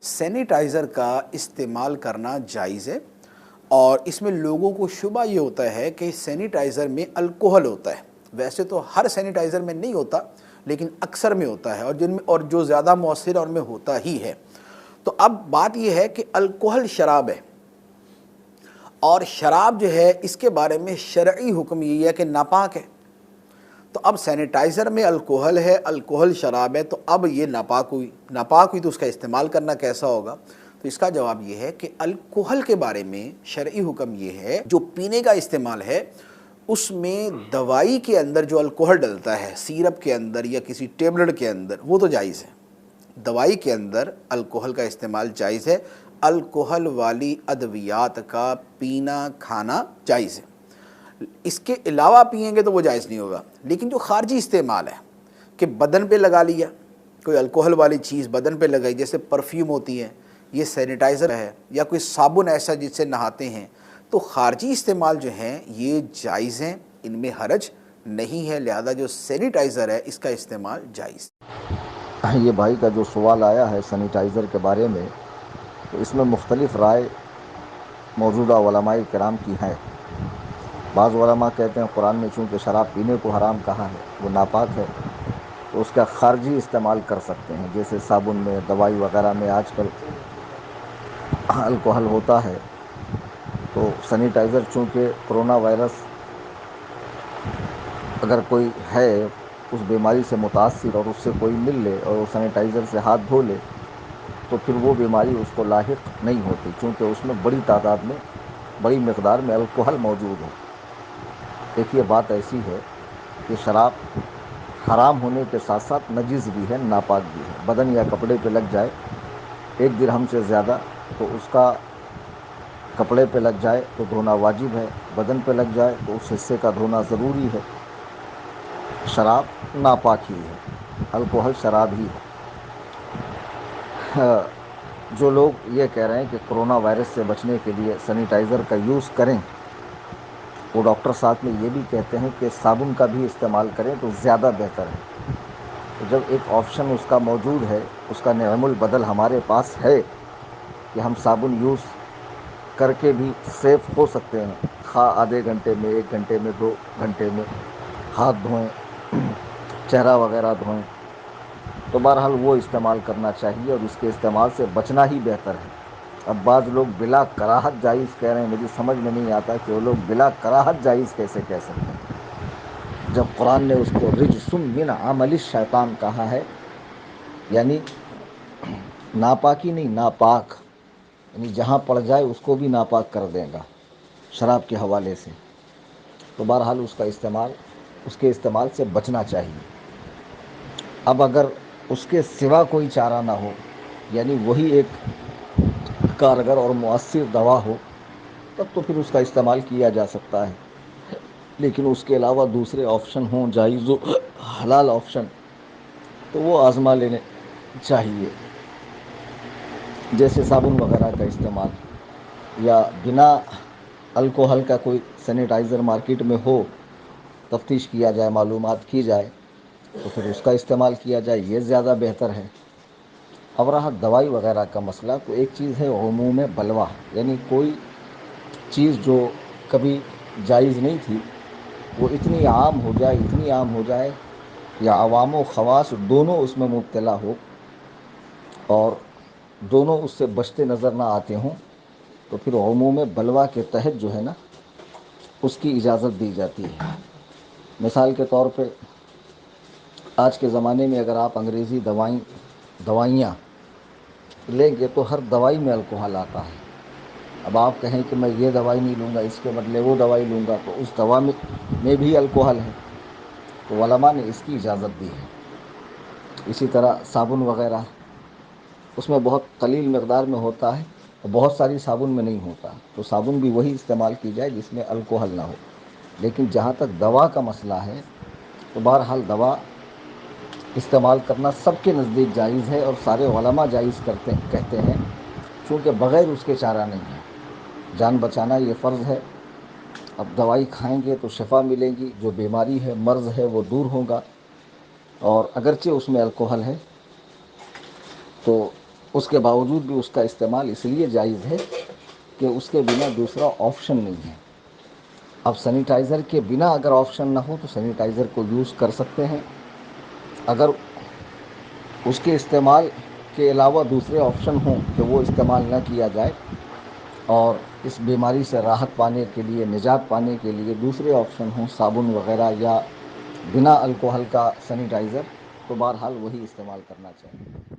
Sanitizer کا استعمال کرنا جائز ہے اور اس میں لوگوں کو شبہ یہ ہوتا ہے کہ سینیٹائزر میں الکوہل ہوتا ہے۔ ویسے تو ہر سینیٹائزر میں نہیں ہوتا لیکن اکثر میں ہوتا ہے اور جو زیادہ مؤثر اور میں ہوتا ہی ہے۔ تو اب بات یہ ہے کہ الکوہل شراب ہے اور شراب جو ہے اس کے بارے میں شرعی حکم یہ ہے کہ ناپاک ہے۔ تو اب سینیٹائزر میں الکوہل ہے، الکوہل شراب ہے، تو اب یہ ناپاک ہوئی تو اس کا استعمال کرنا کیسا ہوگا؟ تو اس کا جواب یہ ہے کہ الکوہل کے بارے میں شرعی حکم یہ ہے جو پینے کا استعمال ہے اس میں دوائی کے اندر جو الکوہل ڈلتا ہے سیرپ کے اندر یا کسی ٹیبلٹ کے اندر وہ تو جائز ہے۔ دوائی کے اندر الکوہل کا استعمال جائز ہے، الکوہل والی ادویات کا پینا کھانا جائز ہے۔ اس کے علاوہ پئیں گے تو وہ جائز نہیں ہوگا۔ لیکن جو خارجی استعمال ہے کہ بدن پہ لگا لیا، کوئی الکوہل والی چیز بدن پہ لگائی، جیسے پرفیوم ہوتی ہے، یہ سینیٹائزر ہے، یا کوئی صابن ایسا جس سے نہاتے ہیں، تو خارجی استعمال جو ہیں یہ جائز ہیں، ان میں حرج نہیں ہے، لہذا جو سینیٹائزر ہے اس کا استعمال جائز۔ یہ بھائی کا جو سوال آیا ہے سینیٹائزر کے بارے میں، تو اس میں مختلف رائے موجودہ علماء کرام کی ہیں۔ بعض علماء کہتے ہیں قرآن میں چونکہ شراب پینے کو حرام کہا ہے، وہ ناپاک ہے، تو اس کا خارجی استعمال کر سکتے ہیں، جیسے صابن میں، دوائی وغیرہ میں آج کل الکوہل ہوتا ہے۔ تو سینیٹائزر چونکہ کرونا وائرس اگر کوئی ہے اس بیماری سے متاثر اور اس سے کوئی مل لے اور وہ سینیٹائزر سے ہاتھ دھو لے تو پھر وہ بیماری اس کو لاحق نہیں ہوتی، چونکہ اس میں بڑی تعداد میں، بڑی مقدار میں الکوہل موجود ہے۔ دیکھیے بات ایسی ہے کہ شراب حرام ہونے کے ساتھ ساتھ نجس بھی ہے، ناپاک بھی ہے۔ بدن یا کپڑے پہ لگ جائے 1 درہم سے زیادہ تو اس کا کپڑے پہ لگ جائے تو دھونا واجب ہے، بدن پہ لگ جائے تو اس حصے کا دھونا ضروری ہے۔ شراب ناپاک ہی ہے، الکوہل شراب ہی ہے۔ جو لوگ یہ کہہ رہے ہیں کہ کرونا وائرس سے بچنے کے لیے سینیٹائزر کا یوز کریں، وہ ڈاکٹر صاحب میں یہ بھی کہتے ہیں کہ صابن کا بھی استعمال کریں تو زیادہ بہتر ہے۔ تو جب ایک آپشن اس کا موجود ہے، اس کا نعم البدل ہمارے پاس ہے کہ ہم صابن یوز کر کے بھی سیف ہو سکتے ہیں، خواہ آدھے گھنٹے میں، 1 گھنٹے میں، 2 گھنٹے میں ہاتھ دھوئیں، چہرہ وغیرہ دھوئیں، تو بہرحال وہ استعمال کرنا چاہیے اور اس کے استعمال سے بچنا ہی بہتر ہے۔ اب بعض لوگ بلا کراہت جائز کہہ رہے ہیں، مجھے سمجھ میں نہیں آتا کہ وہ لوگ بلا کراہت جائز کیسے کہہ سکتے ہیں، جب قرآن نے اس کو رجس من عمل الشیطان کہا ہے، یعنی ناپاکی نہیں، ناپاک، یعنی جہاں پڑ جائے اس کو بھی ناپاک کر دے گا شراب کے حوالے سے۔ تو بہرحال اس کے استعمال سے بچنا چاہیے۔ اب اگر اس کے سوا کوئی چارہ نہ ہو، یعنی وہی ایک کارگر اور مؤثر دوا ہو، تب تو پھر اس کا استعمال کیا جا سکتا ہے، لیکن اس کے علاوہ دوسرے آپشن ہوں جائز و حلال آپشن تو وہ آزما لینے چاہیے، جیسے صابن وغیرہ کا استعمال، یا بنا الکوہل کا کوئی سینیٹائزر مارکیٹ میں ہو، تفتیش کیا جائے، معلومات کی جائے تو پھر اس کا استعمال کیا جائے، یہ زیادہ بہتر ہے۔ اب رہا دوائی وغیرہ کا مسئلہ، تو ایک چیز ہے عموم بلوہ، یعنی کوئی چیز جو کبھی جائز نہیں تھی وہ اتنی عام ہو جائے یا عوام و خواص دونوں اس میں مبتلا ہو اور دونوں اس سے بچتے نظر نہ آتے ہوں، تو پھر عموم بلوہ کے تحت جو ہے نا اس کی اجازت دی جاتی ہے۔ مثال کے طور پہ آج کے زمانے میں اگر آپ انگریزی دوائیاں لیں گے تو ہر دوائی میں الکوہل آتا ہے۔ اب آپ کہیں کہ میں یہ دوائی نہیں لوں گا، اس کے بدلے وہ دوائی لوں گا، تو اس دوا میں بھی الکوہل ہے، تو علماء نے اس کی اجازت دی ہے۔ اسی طرح صابن وغیرہ، اس میں بہت قلیل مقدار میں ہوتا ہے اور بہت ساری صابن میں نہیں ہوتا، تو صابن بھی وہی استعمال کی جائے جس میں الکوہل نہ ہو۔ لیکن جہاں تک دوا کا مسئلہ ہے تو بہرحال دوا استعمال کرنا سب کے نزدیک جائز ہے اور سارے علماء جائز کہتے ہیں، چونکہ بغیر اس کے چارہ نہیں ہے، جان بچانا یہ فرض ہے۔ اب دوائی کھائیں گے تو شفا ملے گی، جو بیماری ہے، مرض ہے، وہ دور ہوگا، اور اگرچہ اس میں الکوہل ہے تو اس کے باوجود بھی اس کا استعمال اس لیے جائز ہے کہ اس کے بنا دوسرا آپشن نہیں ہے. اب سینیٹائزر کے بنا اگر آپشن نہ ہو تو سینیٹائزر کو یوز کر سکتے ہیں. اگر اس کے استعمال کے علاوہ دوسرے آپشن ہوں کہ وہ استعمال نہ کیا جائے اور اس بیماری سے راحت پانے کے لیے، نجات پانے کے لیے دوسرے آپشن ہوں، صابن وغیرہ یا بنا الکوہل کا سینیٹائزر، تو بہرحال وہی استعمال کرنا چاہیے.